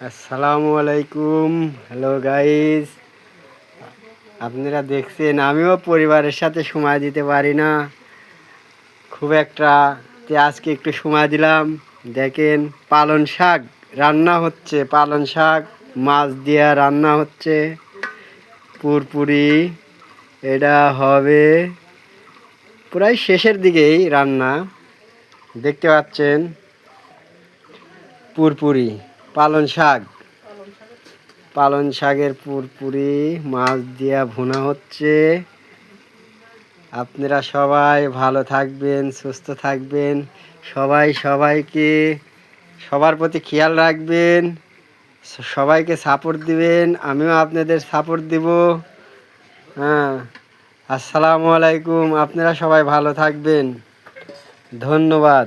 আসসালামু আলাইকুম। Hello guys, আপনারা দেখছেন আমিও পরিবারের সাথে সময় দিতে পারি না খুব একটা। আজকে একটু সময় দিলাম। দেখেন পালং শাক রান্না হচ্ছে, পালং শাক মাছ দিয়া রান্না হচ্ছে পুরপুরি। এটা হবে প্রায় শেষের দিকেই রান্না, দেখতে পাচ্ছেন পুরপুরি পালং শাক, পালং শাকের পুরপুরি মাছ দিয়া ভুনা হচ্ছে। আপনারা সবাই ভালো থাকবেন, সুস্থ থাকবেন, সবাই সবাইকে সবার প্রতি খেয়াল রাখবেন, সবাইকে সাপোর্ট দিবেন, আমিও আপনাদের সাপোর্ট দিব। হ্যাঁ, আসসালামু আলাইকুম। আপনারা সবাই ভালো থাকবেন, ধন্যবাদ।